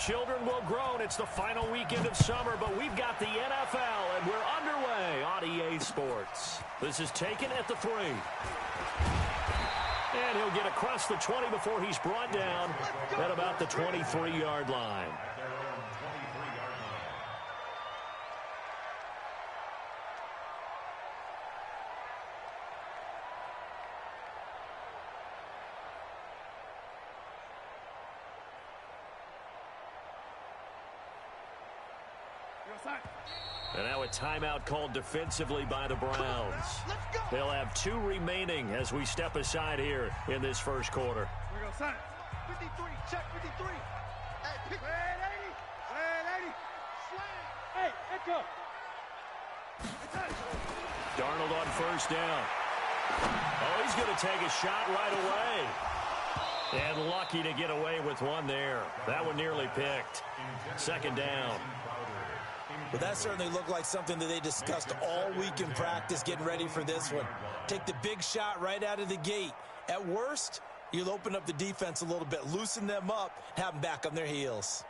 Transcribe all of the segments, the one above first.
children will groan. It's the final weekend of summer, but we've got the NFL, and we're underway on EA Sports. This is taken at the 3. And he'll get across the 20 before he's brought down at about the 23-yard line. And now a timeout called defensively by the Browns. They'll have 2 remaining as we step aside here in this first quarter. 53, check 53. Hey, pick. Red 80. Red 80. Slam. Hey, echo. Darnold on first down. Oh, he's going to take a shot right away. And lucky to get away with one there. That one nearly picked. Second down. But that certainly looked like something that they discussed all week in practice getting ready for this one. Take the big shot right out of the gate. At worst, you'll open up the defense a little bit, loosen them up, have them back on their heels.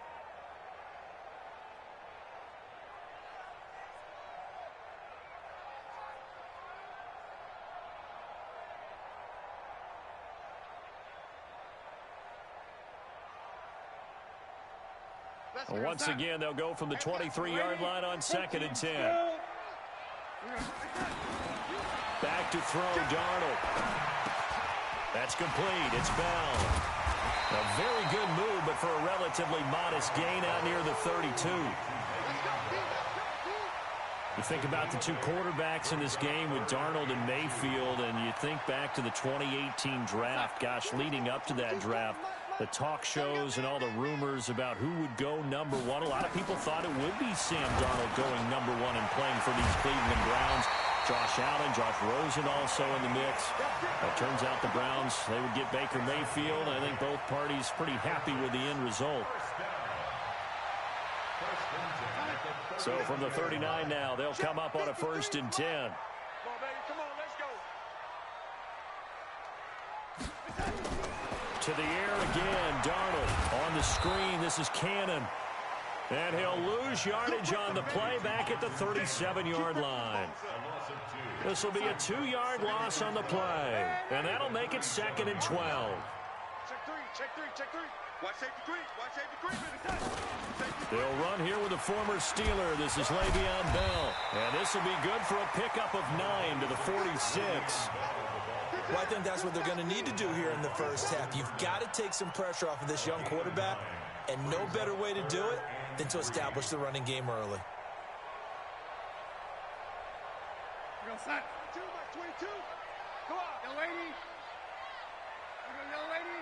Once again, they'll go from the 23-yard line on 2nd and 10. Back to throw, Darnold. That's complete. It's Bell. A very good move, but for a relatively modest gain out near the 32. You think about the 2 quarterbacks in this game with Darnold and Mayfield, and you think back to the 2018 draft. Gosh, leading up to that draft, the talk shows and all the rumors about who would go number 1. A lot of people thought it would be Sam Darnold going number 1 and playing for these Cleveland Browns. Josh Allen, Josh Rosen also in the mix. It turns out the Browns, they would get Baker Mayfield. I think both parties pretty happy with the end result. So from the 39 now, they'll come up on a 1st and 10. To the air again, Darnold on the screen. This is Cannon. And he'll lose yardage on the play back at the 37-yard line. This will be a 2-yard loss on the play. And that'll make it 2nd and 12. Check 3. Watch safety 3. Watch safety 3. They'll run here with a former Steeler. This is Le'Veon Bell. And this will be good for a pickup of 9 to the 46. Well, I think that's what they're going to need to do here in the first half. You've got to take some pressure off of this young quarterback, and no better way to do it than to establish the running game early. Go, son. 2 by 22. Go out, young lady. Young lady.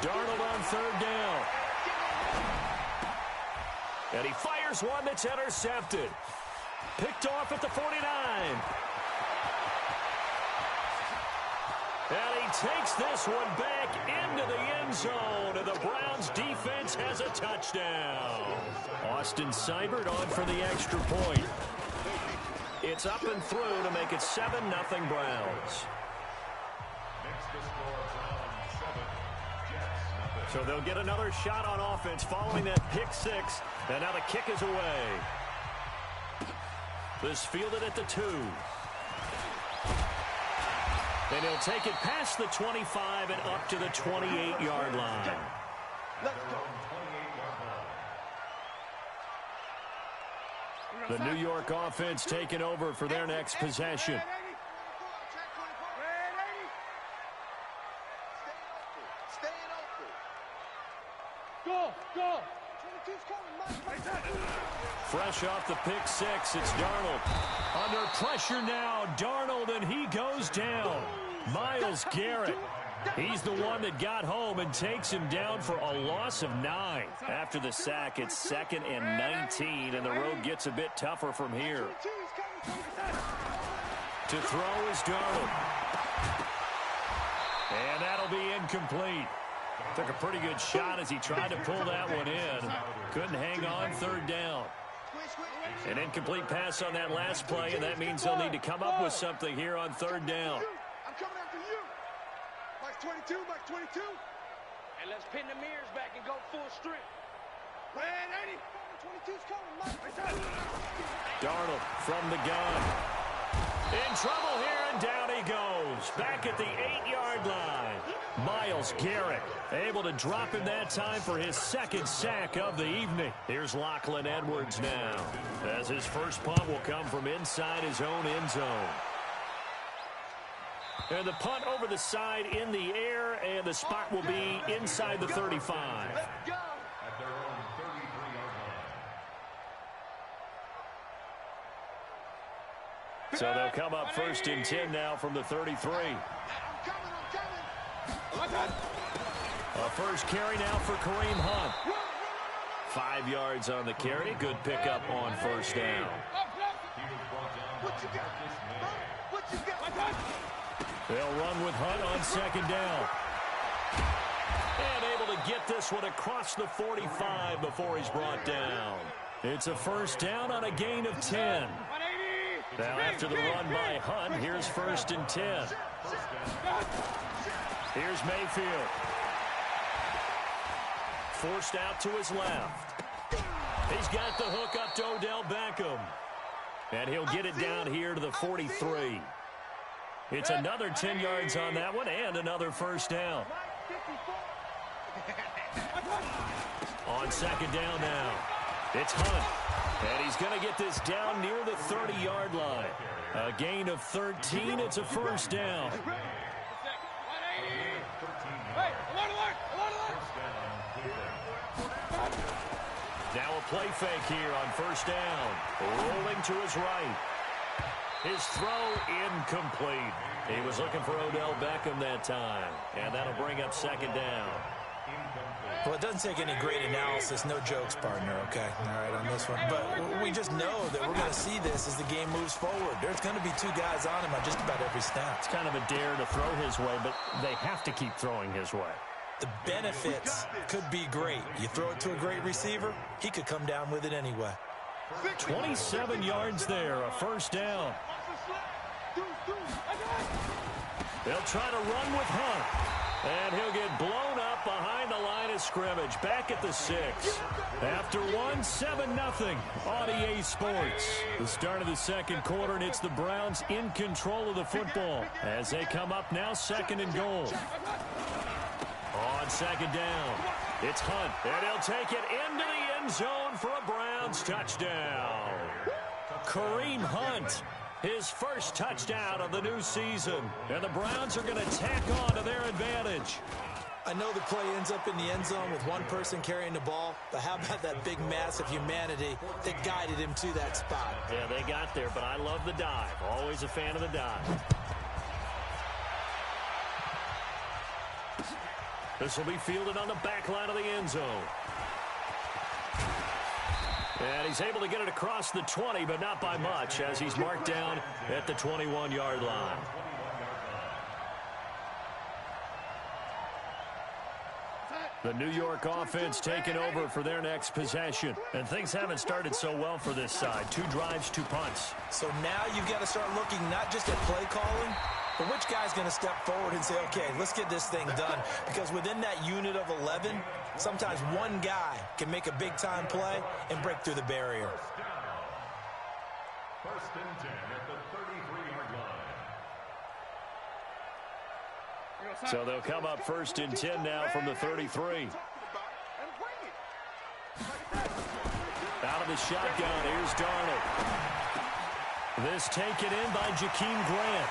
Darnold on 3rd down. And he fires one that's intercepted. Picked off at the 49. And he takes this one back into the end zone, and the Browns defense has a touchdown. Austin Seibert on for the extra point. It's up and through to make it 7-0 Browns. So they'll get another shot on offense following that pick 6, and now the kick is away. This fielded at the 2. And he'll take it past the 25 and up to the 28-yard line. The New York offense taking over for their next possession. Go. Fresh off the pick 6, it's Darnold. Under pressure now, Darnold, and he goes down. Myles Garrett. He's the one that got home and takes him down for a loss of 9. After the sack, it's 2nd and 19, and the road gets a bit tougher from here. To throw is Darnold. And that'll be incomplete. Took a pretty good shot as he tried to pull that one in. Couldn't hang on 3rd down. An incomplete pass on that last play, and that means they'll need to come up with something here on 3rd down. I'm coming after you. Mike 22, Mike 22. And let's pin the mirrors back and go full strength. Red 80. 22's coming, Mike. Darnold from the gun. In trouble here, and down he goes. Back at the 8-yard line. Myles Garrett able to drop him that time for his second sack of the evening. Here's Lachlan Edwards now, as his first punt will come from inside his own end zone. And the punt over the side in the air, and the spot will be inside the 35. Let's go. So they'll come up 1st and 10 now from the 33. I'm coming. A first carry now for Kareem Hunt. 5 yards on the carry. Good pickup on first down. What you got? What you got? They'll run with Hunt on second down. And able to get this one across the 45 before he's brought down. It's a first down on a gain of 10. Now after the run by Hunt, here's 1st and 10. Here's Mayfield. Forced out to his left. He's got the hook up to Odell Beckham. And he'll get it down here to the 43. It's another 10 yards on that one and another first down. On second down now, it's Hunt. And he's going to get this down near the 30-yard line. A gain of 13. It's a first down. Now a play fake here on first down. Rolling to his right. His throw incomplete. He was looking for Odell Beckham that time. And that'll bring up second down. Well, it doesn't take any great analysis, no jokes, partner, okay? All right, on this one. But we just know that we're going to see this as the game moves forward. There's going to be 2 guys on him on just about every snap. It's kind of a dare to throw his way, but they have to keep throwing his way. The benefits could be great. You throw it to a great receiver, he could come down with it anyway. 27 yards there, a first down. They'll try to run with Hunt. And he'll get blown up behind the line of scrimmage. Back at the 6. After one, 7-0 on EA Sports. The start of the second quarter, and it's the Browns in control of the football as they come up now 2nd and goal. On second down, it's Hunt. And he'll take it into the end zone for a Browns touchdown. Kareem Hunt. His first touchdown of the new season. And the Browns are going to tack on to their advantage. I know the play ends up in the end zone with one person carrying the ball, but how about that big mass of humanity that guided him to that spot? Yeah, they got there, but I love the dive. Always a fan of the dive. This will be fielded on the back line of the end zone. And he's able to get it across the 20, but not by much, as he's marked down at the 21-yard line. The New York offense taking over for their next possession. And things haven't started so well for this side. 2 drives, 2 punts. So now you've got to start looking not just at play calling, but which guy's going to step forward and say, okay, let's get this thing done. Because within that unit of 11, sometimes one guy can make a big-time play and break through the barrier. 1st and 10 at the 33-yard line. So they'll come up 1st and 10 now from the 33. Out of the shotgun, here's Darnold. This taken in by Jakeem Grant.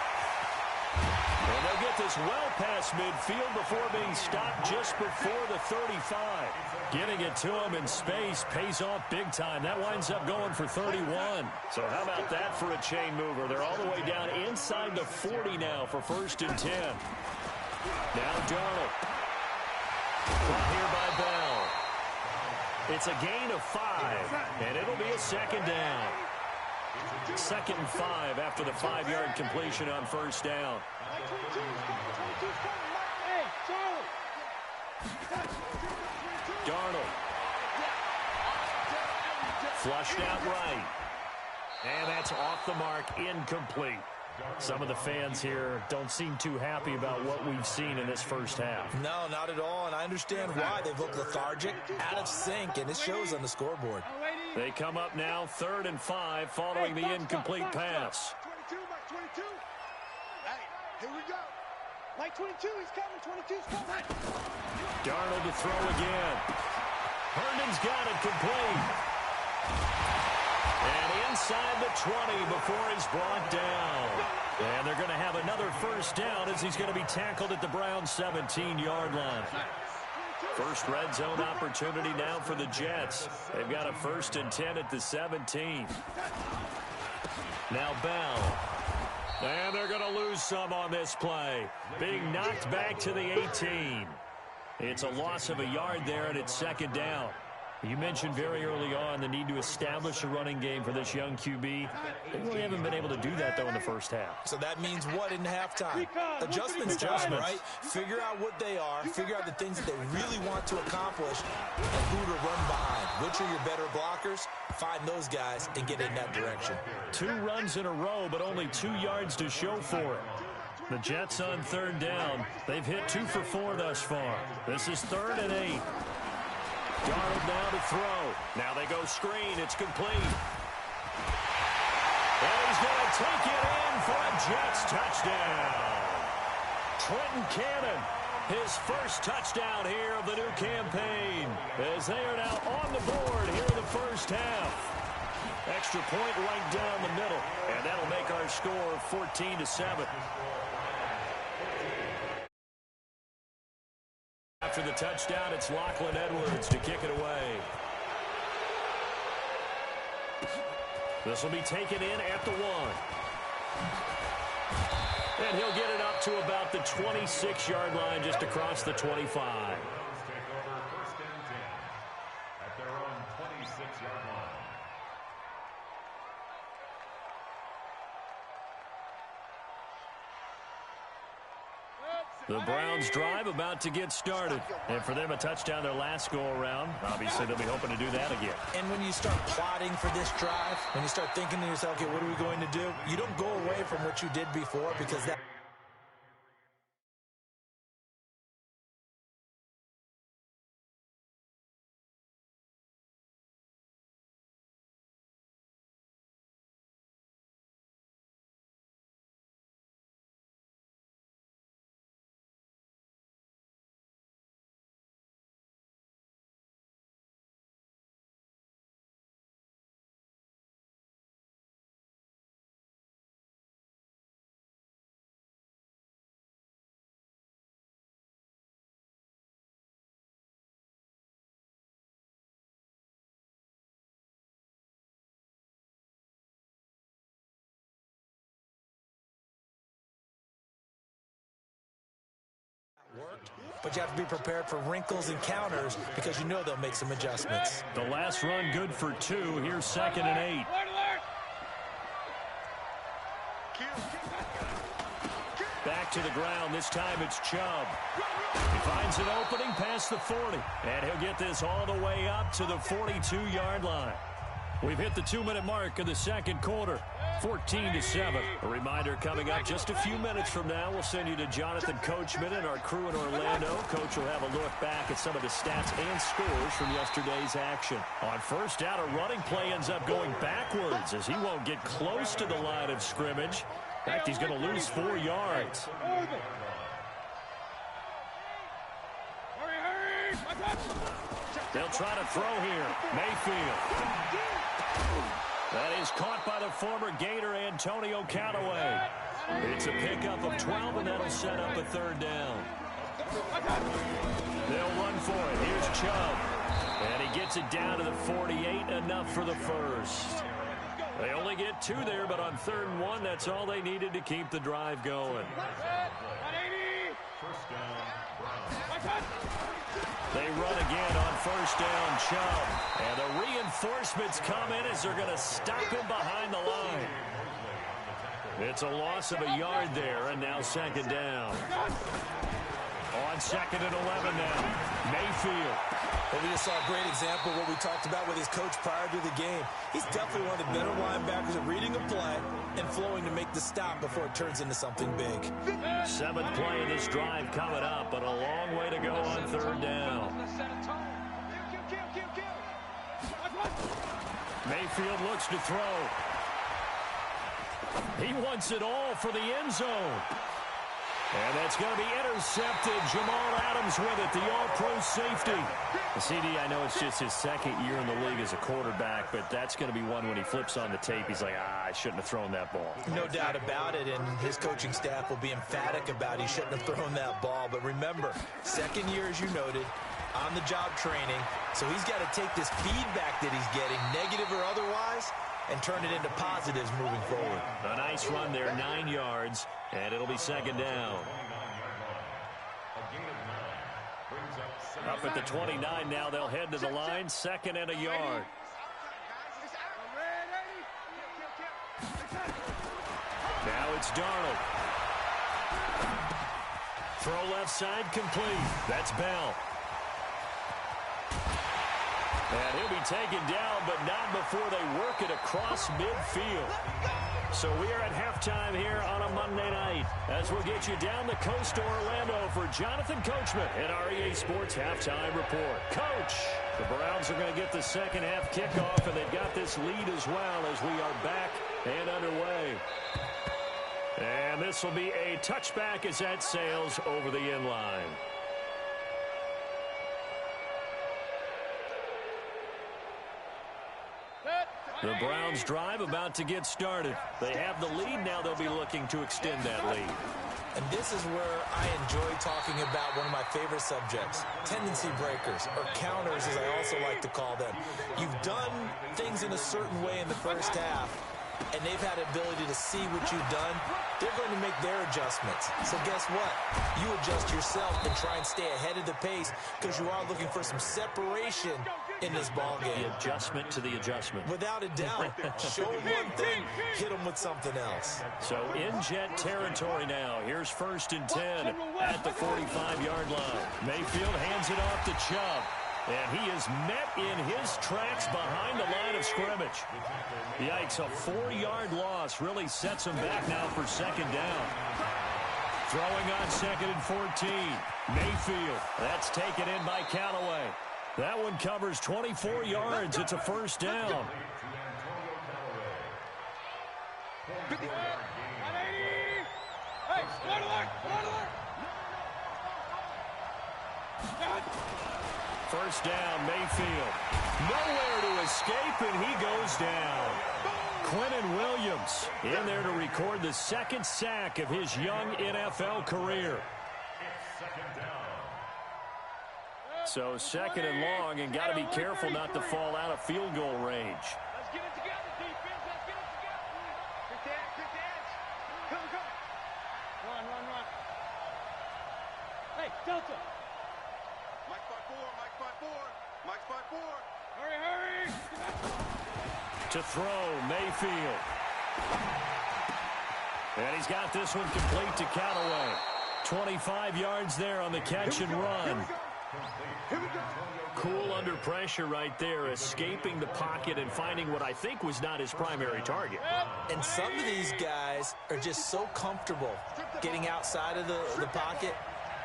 And they'll get this well past midfield before being stopped just before the 35. Getting it to him in space pays off big time. That winds up going for 31. So how about that for a chain mover? They're all the way down inside the 40 now for 1st and 10. Now Darnold. Brought here by Bell. It's a gain of 5, and it'll be a second down. 2nd and 5 after the 5-yard completion on first down. Darnold. Flushed out right. And that's off the mark, incomplete. Some of the fans here don't seem too happy about what we've seen in this first half. No, not at all, and I understand why. They've looked lethargic, out of sync, and it shows on the scoreboard. They come up now 3rd and 5 following the incomplete pass. 22, Mike 22. Hey, here we go. Mike 22, he's coming. 22's coming. Darnold to throw again. Herndon's got it complete. And inside the 20 before he's brought down. And they're going to have another first down as he's going to be tackled at the Browns' 17-yard line. First red zone opportunity now for the Jets. They've got a 1st and 10 at the 17. Now Bell. And they're going to lose some on this play. Being knocked back to the 18. It's a loss of a yard there, and it's 2nd down. You mentioned very early on the need to establish a running game for this young QB. They really haven't been able to do that, though, in the first half. So that means what in halftime? Adjustments time, right? Figure out what they are, figure out the things that they really want to accomplish, and who to run behind. Which are your better blockers? Find those guys and get in that direction. 2 runs in a row, but only 2 yards to show for it. The Jets on 3rd down. They've hit 2 for 4 thus far. This is 3rd and 8. Darnold now to throw. Now they go screen. It's complete. And he's going to take it in for a Jets touchdown. Trenton Cannon, his first touchdown here of the new campaign, as they are now on the board here in the first half. Extra point right down the middle, and that'll make our score 14-7. After the touchdown, it's Lachlan Edwards to kick it away. This will be taken in at the 1. And he'll get it up to about the 26-yard line, just across the 25. Take over 1st and 10 at their own 26-yard line. The Browns drive about to get started. And for them, a touchdown their last go-around. Obviously, they'll be hoping to do that again. And when you start plotting for this drive, when you start thinking to yourself, okay, what are we going to do? You don't go away from what you did before, because that... worked, but you have to be prepared for wrinkles and counters, because you know they'll make some adjustments. The last run good for 2. Here's 2nd and 8. Back to the ground. This time it's Chubb. He finds an opening past the 40, and he'll get this all the way up to the 42-yard line. We've hit the 2-minute mark of the 2nd quarter. 14-7. A reminder, coming up just a few minutes from now, we'll send you to Jonathan Coachman and our crew in Orlando. Coach will have a look back at some of the stats and scores from yesterday's action. On first down, a running play ends up going backwards as he won't get close to the line of scrimmage. In fact, he's going to lose 4 yards. They'll try to throw here. Mayfield. That is caught by the former Gator Antonio Callaway. It's a pickup of 12, and that'll set up a 3rd down. They'll run for it. Here's Chubb. And he gets it down to the 48, enough for the first. They only get 2 there, but on 3rd and 1, that's all they needed to keep the drive going. First down, Browns. They run again on first down, Chubb. And the reinforcements come in as they're going to stop him behind the line. It's a loss of a yard there, and now 2nd down. On 2nd and 11 now. Mayfield. Well, we just saw a great example of what we talked about with his coach prior to the game. He's definitely one of the better linebackers at reading a play and flowing to make the stop before it turns into something big. 7th play of this drive coming up, but a long way to go on 3rd down. Mayfield looks to throw. He wants it all for the end zone. And that's going to be intercepted. Jamal Adams with it, the all-pro safety. CD, I know it's just his 2nd year in the league as a quarterback, but that's going to be one when he flips on the tape. He's like, I shouldn't have thrown that ball. No doubt about it, and his coaching staff will be emphatic about he shouldn't have thrown that ball. But remember, 2nd year, as you noted, on-the-job training. So he's got to take this feedback that he's getting, negative or otherwise, and turn it into positives moving forward. A nice run there, 9 yards, and it'll be 2nd down. Up at the 29 now, they'll head to the line, 2nd and a yard. Now it's Darnold. Throw left side complete. That's Bell. And he'll be taken down, but not before they work it across midfield. So we are at halftime here on a Monday night as we'll get you down the coast to Orlando for Jonathan Coachman in our EA Sports Halftime Report. Coach, the Browns are going to get the 2nd half kickoff, and they've got this lead as well as we are back and underway. And this will be a touchback as that sails over the end line. The Browns drive about to get started. They have the lead. Now they'll be looking to extend that lead. And this is where I enjoy talking about one of my favorite subjects, tendency breakers, or counters as I also like to call them. You've done things in a certain way in the first half, and they've had the ability to see what you've done. They're going to make their adjustments. So guess what? You adjust yourself and try and stay ahead of the pace because you are looking for some separation in this ball game. The adjustment to the adjustment. Without a doubt. Show them one thing, hit them with something else. So in jet territory now. Here's 1st and 10 at the 45-yard line. Mayfield hands it off to Chubb. And he is met in his tracks behind the line of scrimmage. Yikes, a 4-yard loss really sets him back now for 2nd down. Throwing on 2nd and 14. Mayfield, that's taken in by Callaway. That one covers 24 yards. It's a 1st down. First down, Mayfield. Nowhere to escape, and he goes down. Quentin Williams in there to record the 2nd sack of his young NFL career. So 2nd and long, and got to be careful not to fall out of field goal range. Let's get it together, defense. Let's get it together. Quick dance. Come. Run. Hey, Delta. Mike spot 4. Hurry. To throw, Mayfield. And he's got this one complete to Callaway. 25 yards there on the catch and run. Cool under pressure right there, escaping the pocket and finding what I think was not his primary target. And some of these guys are just so comfortable getting outside of the pocket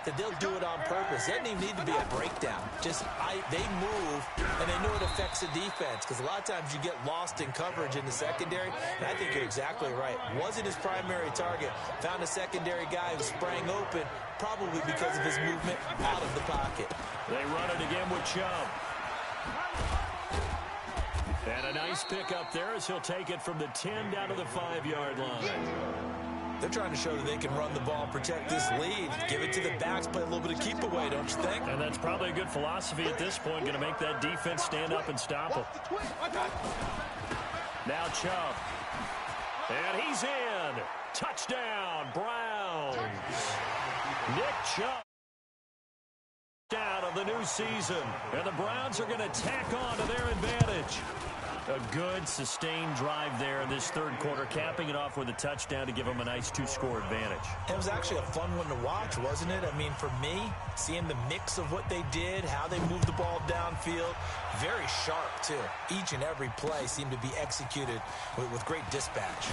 that they'll do it on purpose. It doesn't even need to be a breakdown. They move, and they know it affects the defense because a lot of times you get lost in coverage in the secondary, and I think you're exactly right. Wasn't his primary target. Found a secondary guy who sprang open, probably because of his movement out of the pocket. They run it again with Chubb. And a nice pick up there as he'll take it from the 10 down to the 5-yard line. They're trying to show that they can run the ball, protect this lead, give it to the backs, play a little bit of keep away, don't you think? And that's probably a good philosophy at this point, going to make that defense stand up and stop them. Now Chubb. And he's in. Touchdown, Browns. Nick Chubb out of the new season. And the Browns are going to tack on to their advantage. A good, sustained drive there in this third quarter, capping it off with a touchdown to give them a nice two-score advantage. It was actually a fun one to watch, wasn't it? I mean, for me, seeing the mix of what they did, how they moved the ball downfield, very sharp, too. Each and every play seemed to be executed with great dispatch.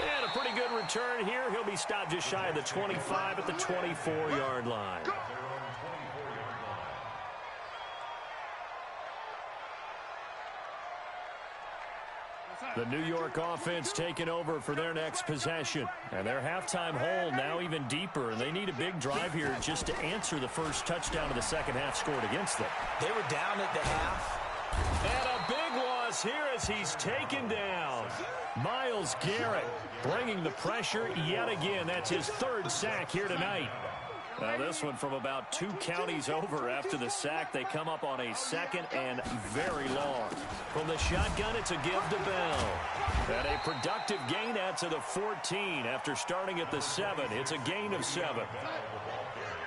And a pretty good return here. He'll be stopped just shy of the 25 at the 24-yard line. The New York offense taking over for their next possession. And their halftime hole now even deeper. And they need a big drive here just to answer the first touchdown of the second half scored against them. They were down at the half. And a big loss here as he's taken down. Myles Garrett bringing the pressure yet again. That's his third sack here tonight. Now this one from about 2 counties over after the sack. They come up on a second and very long. From the shotgun, it's a give to Bell. And a productive gain out to the 14 after starting at the 7. It's a gain of 7.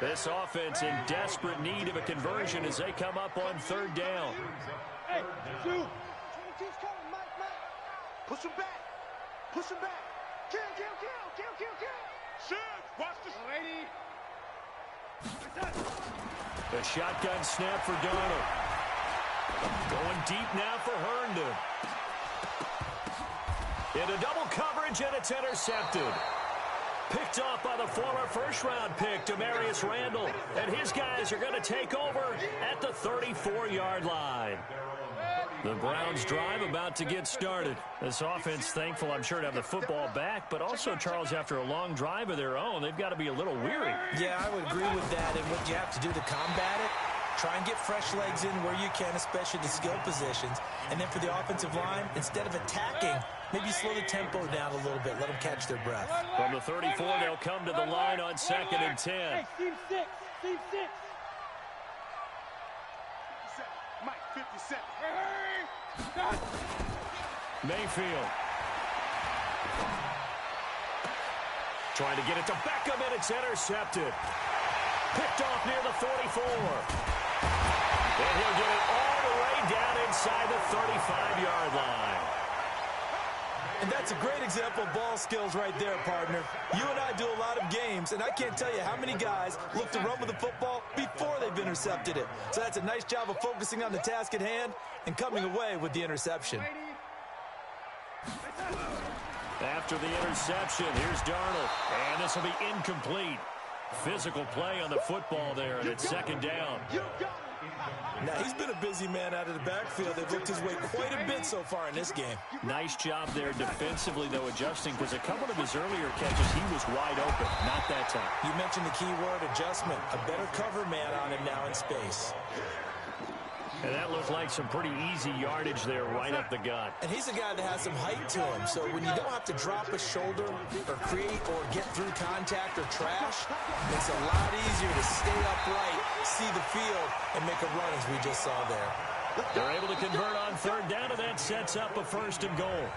This offense in desperate need of a conversion as they come up on third down. Hey, shoot. Push him back. Push him back. Kill. Shoot. Watch this. Lady. The shotgun snap for Darnold. Going deep now for Herndon. Into double coverage, and it's intercepted. Picked off by the former first-round pick, Demarius Randall. And his guys are going to take over at the 34-yard line. The Browns drive about to get started. This offense thankful, I'm sure, to have the football back, but also, Charles, after a long drive of their own, they've got to be a little weary. Yeah, I would agree with that. And what you have to do to combat it, try and get fresh legs in where you can, especially the skill positions. And then for the offensive line, instead of attacking, maybe slow the tempo down a little bit. Let them catch their breath. From the 34, they'll come to the line on 2nd and 10. Hey, team 6. Team 6. Mike, 57. Mayfield. Trying to get it to Beckham, and it's intercepted. Picked off near the 44. And he'll get it all the way down inside the 35-yard line. And that's a great example of ball skills right there, partner. You and I do a lot of games, and I can't tell you how many guys look to run with the football before they've intercepted it. So that's a nice job of focusing on the task at hand and coming away with the interception. After the interception, here's Darnold. And this will be incomplete. Physical play on the football there, and it's 2nd down. Now, he's been a busy man out of the backfield. They've looked his way quite a bit so far in this game. Nice job there defensively, though, adjusting, because a couple of his earlier catches, he was wide open. Not that time. You mentioned the key word, adjustment. A better cover man on him now in space. And that looked like some pretty easy yardage there right up the gut. And he's a guy that has some height to him, so when you don't have to drop a shoulder or create or get through contact or trash, it's a lot easier to stay upright, see the field, and make a run as we just saw there. They're able to convert on third down, and that sets up a 1st and goal.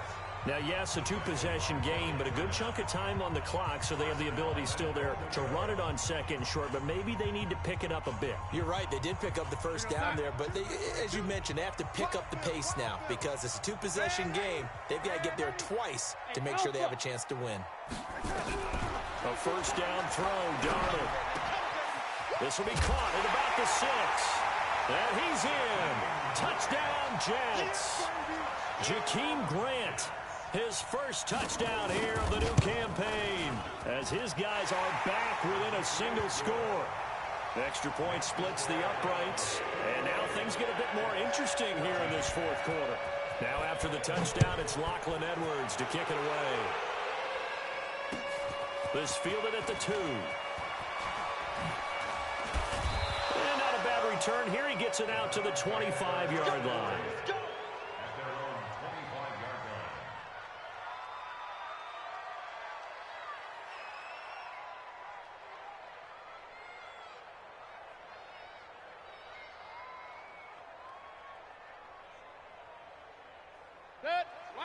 Now, yes, a 2-possession game, but a good chunk of time on the clock, so they have the ability still there to run it on 2nd and short, but maybe they need to pick it up a bit. You're right. They did pick up the first down there, but they, as you mentioned, they have to pick up the pace now because it's a 2-possession game. They've got to get there twice to make sure they have a chance to win. A 1st down throw, Darnold. This will be caught at about the 6. And he's in. Touchdown, Jets. Jakeem Grant. His first touchdown here of the new campaign as his guys are back within a single score. The extra point splits the uprights, and now things get a bit more interesting here in this 4th quarter. Now after the touchdown, it's Lachlan Edwards to kick it away. This fielded at the 2. And not a bad return here. He gets it out to the 25-yard line.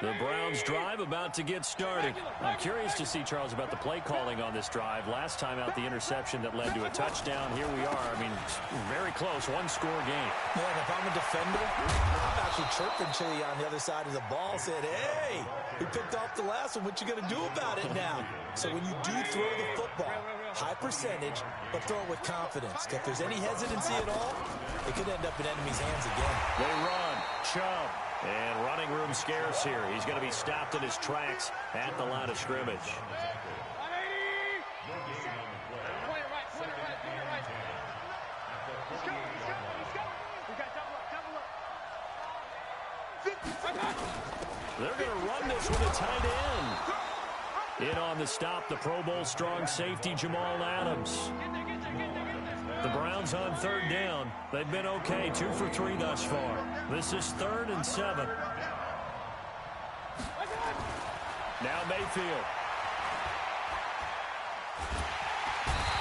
The Browns drive about to get started. I'm curious to see, Charles, about the play calling on this drive. Last time out, the interception that led to a touchdown. Here we are. I mean, very close, one-score game. Man, if I'm a defender, I'm actually chirping to you on the other side of the ball, saying, hey, we picked off the last one. What you going to do about it now? So when you do throw the football, high percentage, but throw it with confidence. If there's any hesitancy at all, it could end up in enemy's hands again. They run. Chubb. And running room scarce here. He's going to be stopped in his tracks at the line of scrimmage. They're going to run this with a tight end. In on the stop, the Pro Bowl strong safety, Jamal Adams. The Browns on third down. They've been okay, 2 for 3 thus far. This is 3rd and 7. Now Mayfield.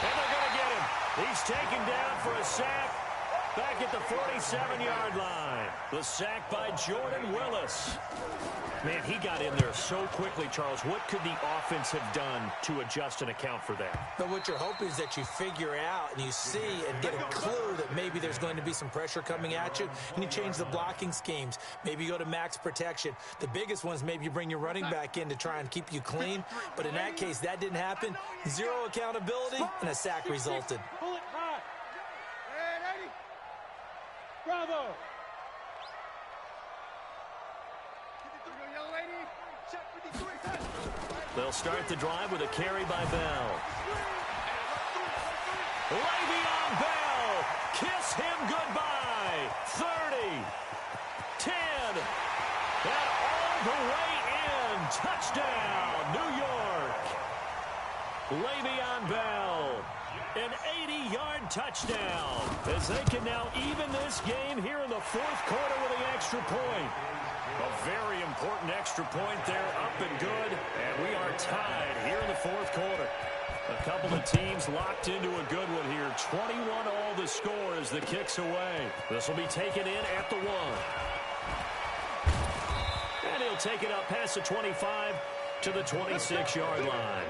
And they're going to get him. He's taken down for a sack back at the 47-yard line. The sack by Jordan Willis. Man, he got in there so quickly, Charles. What could the offense have done to adjust and account for that? But what you're hoping is that you figure out and you see and get a clue that maybe there's going to be some pressure coming at you, and you change the blocking schemes. Maybe you go to max protection. The biggest ones, maybe you bring your running back in to try and keep you clean. But in that case, that didn't happen. 0 accountability, and a sack resulted. Pull it high. Hey, 80. Bravo. They'll start the drive with a carry by Bell. Le'Veon Bell. Kiss him goodbye. 30. 10. And all the way in. Touchdown, New York. Le'Veon Bell. An 80-yard touchdown. As they can now even this game here in the 4th quarter with the extra point. A very important extra point there, up and good, and we are tied here in the 4th quarter. A couple of teams locked into a good one here. 21 all the score as the kick's away. This will be taken in at the 1. And he'll take it up past the 25 to the 26-yard line.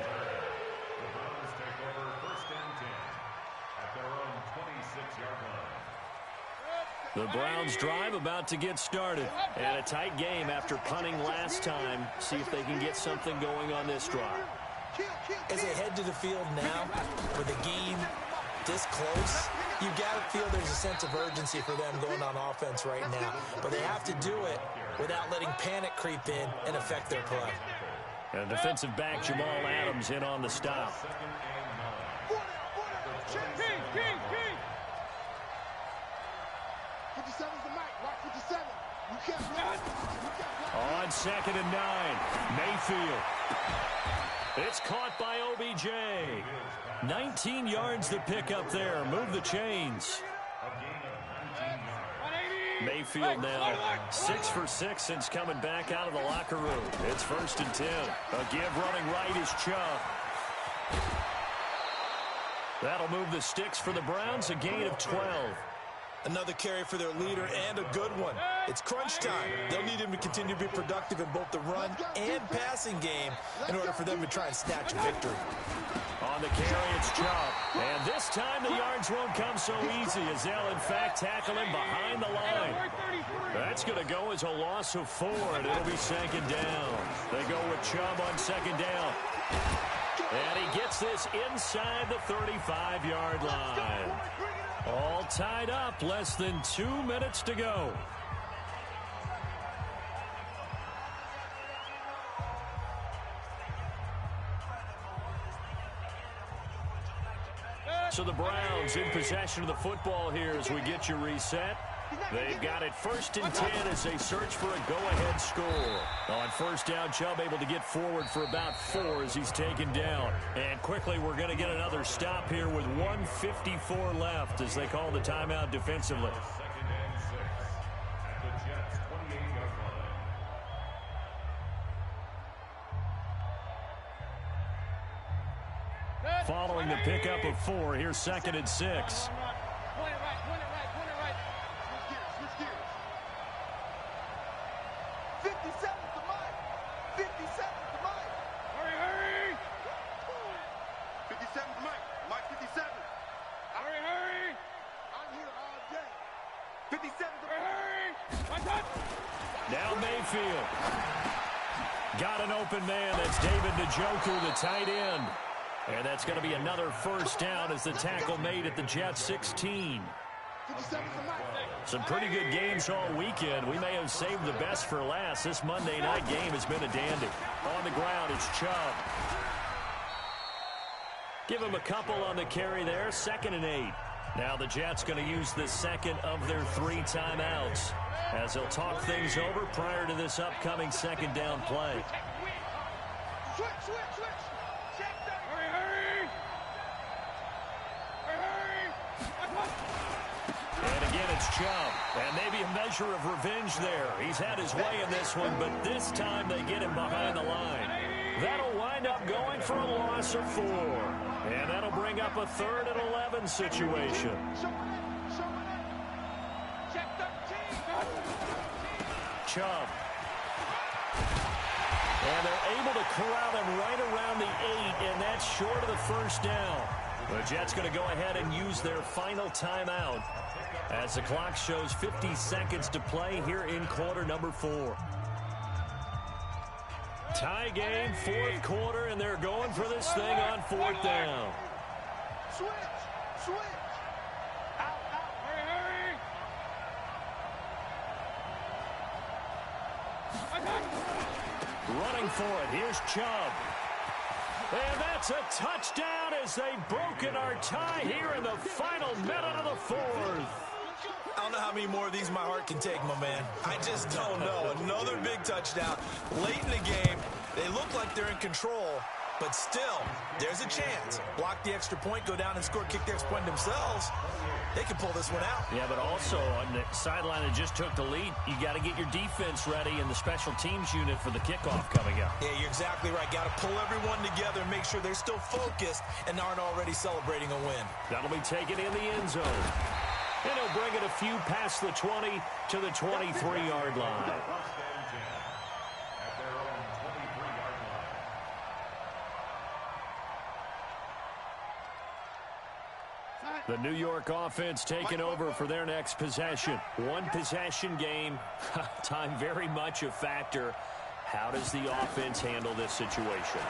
The Browns drive about to get started. And a tight game after punting last time. See if they can get something going on this drive. As they head to the field now, with the game this close, you got to feel there's a sense of urgency for them going on offense right now. But they have to do it without letting panic creep in and affect their play. And defensive back Jamal Adams in on the stop. On 2nd and 9, Mayfield. It's caught by OBJ. 19 yards to pick up there. Move the chains. Mayfield now 6 for 6 since coming back out of the locker room. It's 1st and 10. A give running right is Chubb. That'll move the sticks for the Browns, a gain of 12. Another carry for their leader, and a good one. It's crunch time. They'll need him to continue to be productive in both the run and passing game in order for them to try and snatch a victory. On the carry, it's Chubb. And this time the yards won't come so easy as they'll, in fact, tackle him behind the line. That's going to go as a loss of 4, and it'll be 2nd down. They go with Chubb on 2nd down. And he gets this inside the 35-yard line. All tied up, less than 2 minutes to go. So the Browns in possession of the football here as we get you reset. They've got it 1st and 10 as they search for a go-ahead score. On 1st down, Chubb able to get forward for about 4 as he's taken down. And quickly, we're going to get another stop here with 1:54 left as they call the timeout defensively. 2nd and 6 at the Jets' 28-yard line. Following the pickup of 4, here's 2nd and 6. Now Mayfield. Got an open man. That's David Njoku, the tight end. And that's going to be another first down as the tackle made at the Jets 16. Some pretty good games all weekend. We may have saved the best for last. This Monday night game has been a dandy. On the ground, it's Chubb. Give him a couple on the carry there. 2nd and 8. Now the Jets going to use the second of their 3 timeouts as they'll talk things over prior to this upcoming 2nd down play. Switch. And again, it's Chubb. And maybe a measure of revenge there. He's had his way in this one, but this time they get him behind the line. That'll wind up going for a loss of 4. And that'll bring up a 3rd and 11 situation. Chubb. And they're able to corral him right around the 8, and that's short of the first down. The Jets going to go ahead and use their final timeout as the clock shows 50 seconds to play here in quarter number 4. Tie game, 4th quarter, and they're going for this thing on 4th down. Switch. Out. Hurry. Running for it, here's Chubb. And that's a touchdown as they've broken our tie here in the final minute of the 4th. I don't know how many more of these my heart can take, my man. I just don't know. Another big touchdown. Late in the game, they look like they're in control, but still, there's a chance. Block the extra point, go down and score, kick the extra point themselves. They can pull this one out. Yeah, but also on the sideline that just took the lead, you got to get your defense ready in the special teams unit for the kickoff coming up. Yeah, you're exactly right. Got to pull everyone together and make sure they're still focused and aren't already celebrating a win. That'll be taken in the end zone. And he'll bring it a few past the 20 to the 23-yard line. The New York offense taking over for their next possession. One possession game. Time very much a factor. How does the offense handle this situation?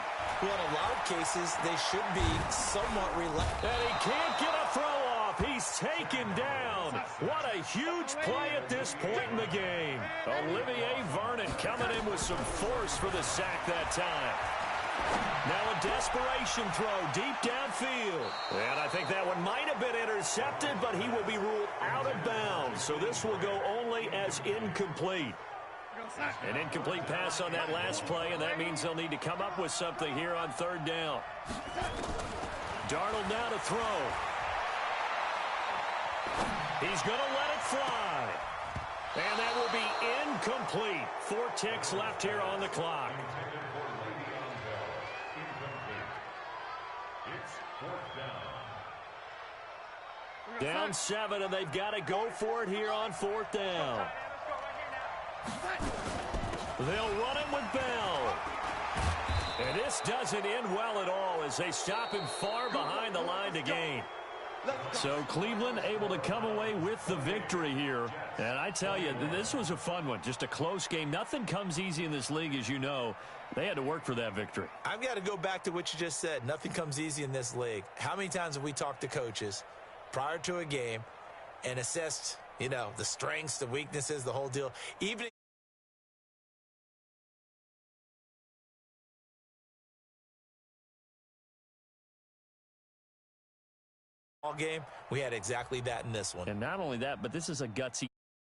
Well, in a lot of cases, they should be somewhat relaxed. And he can't get a throw off. He's taken down. What a huge play at this point in the game. Olivier Vernon coming in with some force for the sack that time. Now a desperation throw deep downfield. And I think that one might have been intercepted, but he will be ruled out of bounds. So this will go only as incomplete. An incomplete pass on that last play, and that means they'll need to come up with something here on 3rd down. Darnold now to throw. He's going to let it fly. And that will be incomplete. 4 ticks left here on the clock. Down 7, and they've got to go for it here on 4th down. They'll run it with Bell. And this doesn't end well at all as they stop him far behind the line to gain. So Cleveland able to come away with the victory here. And I tell you, this was a fun one. Just a close game. Nothing comes easy in this league, as you know. They had to work for that victory. I've got to go back to what you just said. Nothing comes easy in this league. How many times have we talked to coaches prior to a game and assessed, the strengths, the weaknesses, the whole deal? Even game, we had exactly that in this one. And not only that, but this is a gutsy